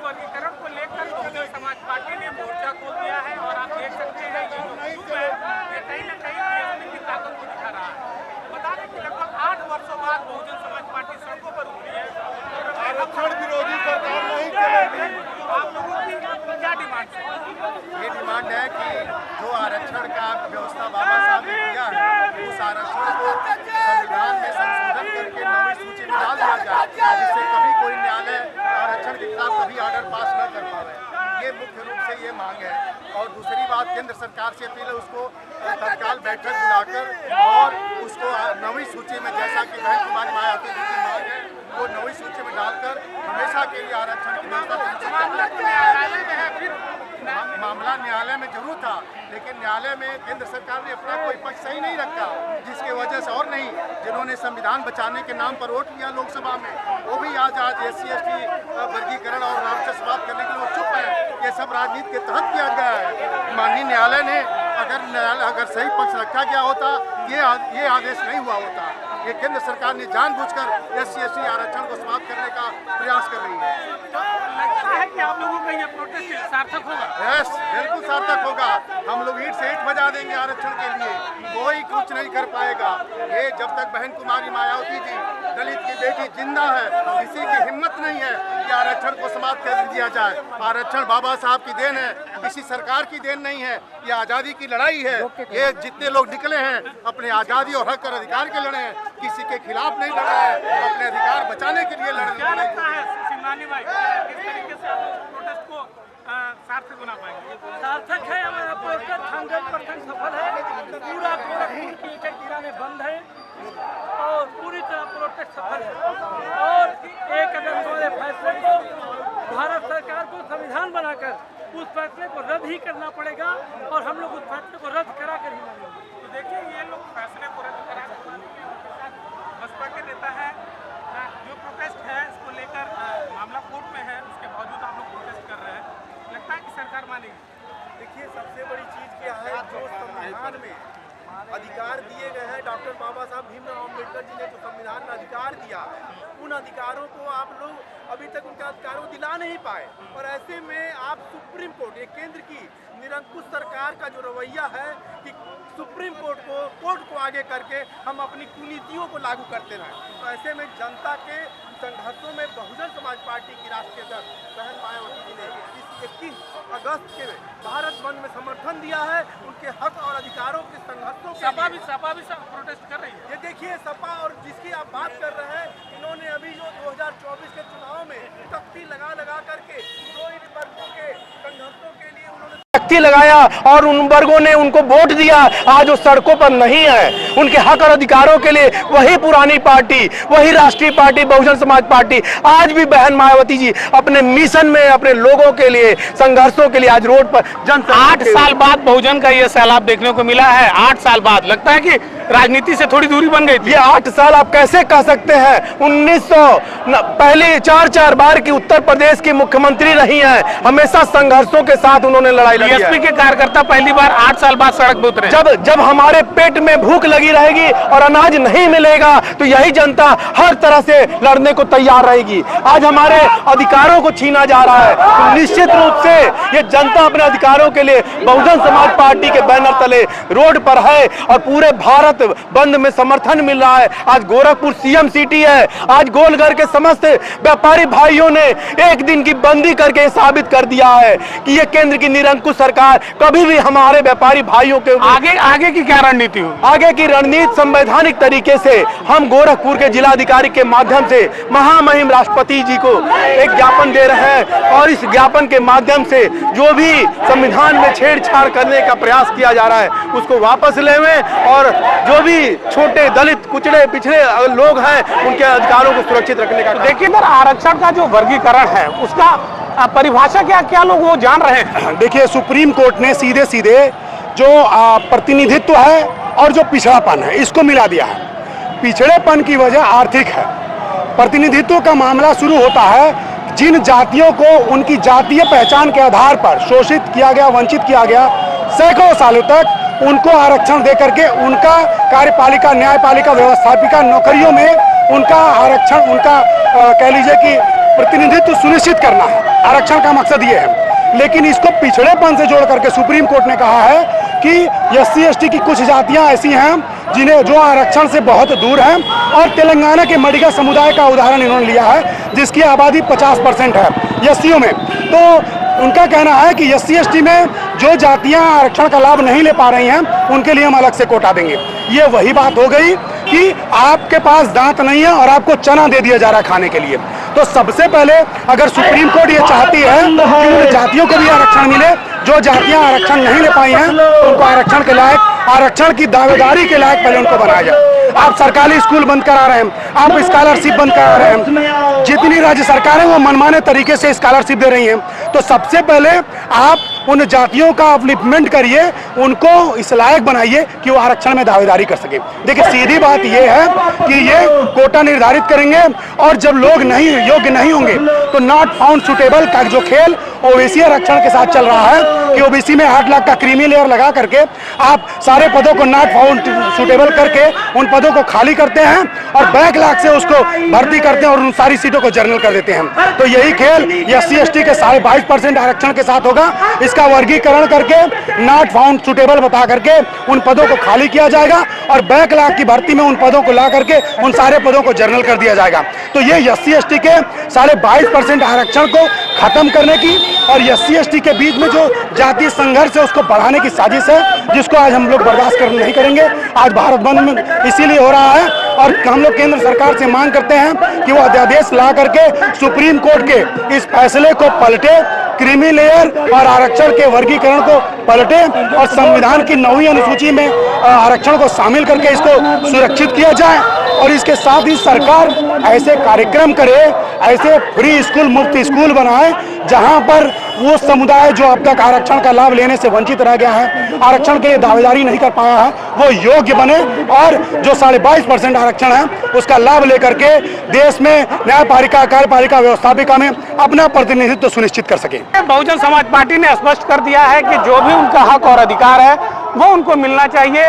वर्गीकरण को लेकर बहुजन समाज पार्टी ने मोर्चा खोल दिया है और आप देख सकते हैं ये जो ग्रुप है ये कहीं न कहीं बीएसपी की ताकत को दिखा रहा है। बता दें कि लगभग 8 वर्षों बाद बहुजन समाज पार्टी सड़कों पर उतरी है। आरक्षण विरोधी सरकार नहीं चलेगी। आप लोगों की क्या डिमांड है? ये डिमांड है कि जो आरक्षण का व्यवस्था बाबा साहब ने किया है उस आरक्षण को संविधान में संशोधन करके 9वीं सूची में डाल दिया जाए, जिससे कभी कोई न्यायालय आरक्षण के खिलाफ कभी ऑर्डर पास न कर पाए। ये मुख्य रूप से ये मांग है। और दूसरी बात, केंद्र सरकार से अपील है उसको तत्काल बैठक बुलाकर और उसको 9वीं सूची में, जैसा कि बहन कुमारी मायावती जी की मांग है, वो 9वीं सूची में डालकर हमेशा के लिए आरक्षण की व्यवस्था। मामला न्यायालय में जरूर था, लेकिन न्यायालय में केंद्र सरकार ने अपना कोई पक्ष सही नहीं रखा, जिसकी वजह से, और नहीं, जिन्होंने संविधान बचाने के नाम पर वोट किया लोकसभा में, वो भी आज SC/ST वर्गीकरण और आरक्षण समाप्त करने के लिए वो चुप है। ये सब राजनीति के तहत किया गया है। माननीय न्यायालय ने अगर सही पक्ष रखा गया होता, ये आदेश नहीं हुआ होता। ये केंद्र सरकार ने जानबूझकर SC/ST आरक्षण को समाप्त करने का प्रयास कर रही है। लगता है कि आप लोगों का ये प्रोटेस्ट सार्थक होगा? यस, बिल्कुल सार्थक होगा। हम लोग ईंट से ईंट बजा देंगे आरक्षण के लिए, कोई कुछ नहीं कर पाएगा। ये जब तक बहन कुमारी मायावती जी, दलित की बेटी जिंदा है, किसी की हिम्मत नहीं है कि आरक्षण को समाप्त कर दिया जाए। आरक्षण बाबा साहब की देन है, किसी सरकार की देन नहीं है। ये आज़ादी की लड़ाई है। ये जितने लोग निकले हैं अपने आज़ादी और हक और अधिकार के लड़े हैं, किसी के खिलाफ नहीं लड़े हैं, अपने अधिकार बचाने के लिए लड़ रहे हैं। सिंघानी भाई, किस तरीके से आप प्रोटेस्ट को सार्थक बना पाएंगे? सार्थक है, हमारा प्रोटेस्ट 100% सफल है। पूरा गोरखपुर की एक जिला में बंद है और पूरी तरह प्रोटेस्ट सफल है। और एक कदम हमारे फैसले को, भारत सरकार को संविधान बनाकर उस फैसले को रद्द ही करना पड़ेगा और हम लोग उस फैसले को रद्द करा कर ही मानेंगे। तो देखिए, ये लोग फैसले को रद्द करा बसपा के नेता है, जो प्रोटेस्ट है इसको लेकर मामला कोर्ट में है, उसके बावजूद आप लोग प्रोटेस्ट कर रहे हैं। लगता है कि सरकार मानेगी? देखिए, सबसे बड़ी चीज़ क्या है, जो संविधान में अधिकार दिए गए हैं, डॉक्टर बाबा साहब भीमराव अम्बेडकर जी ने जो संविधान में अधिकार दिया, उन अधिकारों को आप लोग अभी तक उनके अधिकारों को दिला नहीं पाए। और ऐसे में आप सुप्रीम कोर्ट, ये केंद्र की निरंकुश सरकार का जो रवैया है कि सुप्रीम कोर्ट को आगे करके हम अपनी कुनीतियों को लागू करते रहें, तो ऐसे में जनता के संघर्षों में बहुजन समाज पार्टी की राष्ट्रीय अध्यक्ष बहन मायावती जी ने इस 21 अगस्त के भारत बंद में समर्थन दिया है। उनके हक और अधिकारों के संघर्षों के सपा भी प्रोटेस्ट कर रही है। ये देखिए, सपा और जिसकी आप बात कर रहे हैं, इन्होंने अभी जो 2024 के चुनाव में तख्ती लगा करके दो इन वर्गों के संघर्षों के लिए उन्होंने तख्ती लगाया और उन वर्गों ने उनको वोट दिया। आज वो सड़कों पर नहीं है। उनके हक और अधिकारों के लिए वही पुरानी पार्टी, वही राष्ट्रीय पार्टी बहुजन समाज पार्टी आज भी बहन मायावती जी अपने मिशन में, अपने लोगों के लिए, संघर्षों के लिए आज रोड पर 8 साल बाद बहुजन का ये सैलाब देखने को मिला है। 8 साल बाद लगता है कि राजनीति से थोड़ी दूरी बन गई थी। ये 8 साल आप कैसे कह सकते हैं? 1900 पहले 4 बार की उत्तर प्रदेश की मुख्यमंत्री रही हैं, हमेशा संघर्षों के साथ उन्होंने लड़ाई लड़ी है। बीएसपी के कार्यकर्ता पहली बार 8 साल बाद सड़क पर उतरे। जब हमारे पेट में भूख लगी रहेगी और अनाज नहीं मिलेगा तो यही जनता हर तरह से लड़ने को तैयार रहेगी। आज हमारे अधिकारों को छीना जा रहा है, तो निश्चित रूप से ये जनता अपने अधिकारों के लिए बहुजन समाज पार्टी के बैनर तले रोड पर है और पूरे भारत बंद में समर्थन मिल रहा है। आज गोरखपुर CM सिटी है। आज गोलघर के समस्त व्यापारी भाइयों ने एक दिन की बंदी करके साबित कर दिया है कि ये केंद्र की निरंकुश सरकार कभी भी हमारे व्यापारी भाइयों के आगे की क्या रणनीति हो? आगे की रणनीति संवैधानिक तरीके से हम गोरखपुर के जिलाधिकारी के माध्यम से महामहिम राष्ट्रपति जी को एक ज्ञापन दे रहे हैं और इस ज्ञापन के माध्यम से जो भी संविधान में छेड़छाड़ करने का प्रयास किया जा रहा है उसको वापस लेवें और जो भी छोटे दलित कुचड़े पिछड़े लोग हैं उनके अधिकारों को सुरक्षित रखने का। देखिए, आरक्षण का जो वर्गीकरण है उसका परिभाषा क्या लोग वो जान रहे हैं? देखिए, सुप्रीम कोर्ट ने सीधे सीधे जो प्रतिनिधित्व है और जो पिछड़ापन है इसको मिला दिया है। पिछड़ेपन की वजह आर्थिक है। प्रतिनिधित्व का मामला शुरू होता है जिन जातियों को उनकी जातीय पहचान के आधार पर शोषित किया गया, वंचित किया गया, सैकड़ों सालों तक उनको आरक्षण देकर के उनका कार्यपालिका, न्यायपालिका, व्यवस्थापिका नौकरियों में उनका आरक्षण, उनका कह लीजिए कि प्रतिनिधित्व सुनिश्चित करना है, आरक्षण का मकसद ये है। लेकिन इसको पिछड़ेपन से जोड़ करके सुप्रीम कोर्ट ने कहा है कि SC/ST की कुछ जातियां ऐसी हैं जिन्हें जो आरक्षण से बहुत दूर हैं, और तेलंगाना के मडिगा समुदाय का उदाहरण इन्होंने लिया है जिसकी आबादी 50% है SCO में। तो उनका कहना है कि SC/ST में जो जातियां आरक्षण का लाभ नहीं ले पा रही हैं उनके लिए हम अलग से कोटा देंगे। ये वही बात हो गई कि आपके पास दांत नहीं है और आपको चना दे दिया जा रहा है खाने के लिए। तो सबसे पहले अगर सुप्रीम कोर्ट ये चाहती है कि उन जातियों को भी आरक्षण मिले, जो जातियां आरक्षण नहीं ले पाई हैं उनको आरक्षण के लायक, आरक्षण की दावेदारी के लायक पहले उनको बनाया जाए। आप सरकारी स्कूल बंद करा रहे हैं, आप स्कॉलरशिप बंद करा रहे हैं, जितनी राज्य सरकारें वो मनमाने तरीके से स्कॉलरशिप दे रही हैं। तो सबसे पहले आप उन जातियों का अपलिफ्टमेंट करिए, उनको इस लायक बनाइए कि वो आरक्षण में दावेदारी कर सके। देखिए सीधी बात ये है कि ये कोटा निर्धारित करेंगे और जब लोग नहीं योग्य नहीं होंगे तो नॉट फाउंड सुटेबल का जो खेल ओबीसी आरक्षण के साथ चल रहा है कि ओबीसी में 8 लाख का क्रीमी लेयर लगा करके आप सारे पदों को नॉट फाउंड सुटेबल करके उन पदों को खाली करते हैं और बैकलॉग से उसको भर्ती करते हैं और उन सारी सीटों को जनरल कर देते हैं। तो यही खेल SC/ST के 22.5% आरक्षण के साथ होगा। इसका वर्गीकरण करके नॉट फाउंड सुटेबल बता करके उन पदों को खाली किया जाएगा और बैकलॉग की भर्ती में उन पदों को ला करके उन सारे पदों को जनरल कर दिया जाएगा। तो ये SC/ST के 22.5% आरक्षण को खत्म करने की और SC/ST के बीच में जो जातीय संघर्ष है उसको बढ़ाने की साजिश है, जिसको आज हम लोग बर्दाश्त नहीं करेंगे। आज भारत बंद में इसीलिए हो रहा है और हम लोग केंद्र सरकार से मांग करते हैं कि वो अध्यादेश ला करके सुप्रीम कोर्ट के इस फैसले को पलटे, क्रीमी लेयर और आरक्षण के वर्गीकरण को पलटे और संविधान की 9वीं अनुसूची में आरक्षण को शामिल करके इसको सुरक्षित किया जाए। और इसके साथ ही सरकार ऐसे कार्यक्रम करे, ऐसे फ्री स्कूल, मुफ्त स्कूल बनाए जहां पर वो समुदाय जो अब तक आरक्षण का लाभ लेने से वंचित रह गया है, आरक्षण के लिए दावेदारी नहीं कर पाया है, वो योग्य बने और जो 22.5% आरक्षण है उसका लाभ लेकर के देश में न्यायपालिका, कार्यपालिका, व्यवस्थापिका में अपना प्रतिनिधित्व सुनिश्चित कर सके। बहुजन समाज पार्टी ने स्पष्ट कर दिया है कि जो भी उनका हक और अधिकार है वो उनको मिलना चाहिए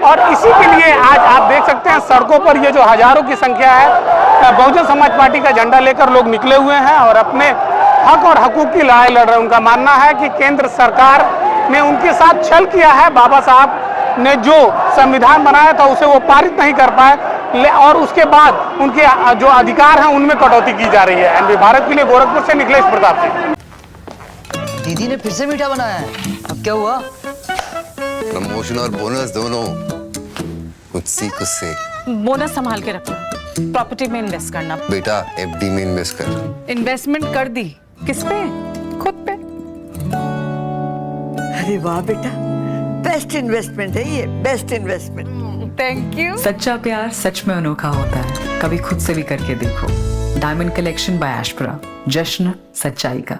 और इसी के लिए आज आप देख सकते हैं सड़कों पर ये जो हजारों की संख्या है बहुजन समाज पार्टी का झंडा लेकर लोग निकले हुए हैं और अपने हक और हकूक की लड़ाई लड़ रहे हैं। उनका मानना है कि केंद्र सरकार ने उनके साथ छल किया है, बाबा साहब ने जो संविधान बनाया था उसे वो पारित नहीं कर पाए और उसके बाद उनके जो अधिकार हैं उनमें कटौती की जा रही है। NB भारत के लिए गोरखपुर से निखिलेश प्रताप सिंह। दीदी ने फिर से मीठा बनाया है, अब क्या हुआ? प्रमोशन और बोनस दोनों कुछ से बोनस संभाल के रखना, प्रॉपर्टी में इन्वेस्ट करना। बेटा FD में इन्वेस्ट कर। इन्वेस्टमेंट कर दी, किस पे? खुद पे। अरे वाह बेटा, बेस्ट इन्वेस्टमेंट है ये, बेस्ट इन्वेस्टमेंट। Thank you. सच्चा प्यार सच में अनोखा होता है, कभी खुद से भी करके देखो। डायमंड कलेक्शन बाय एशप्रा, जश्न सच्चाई का।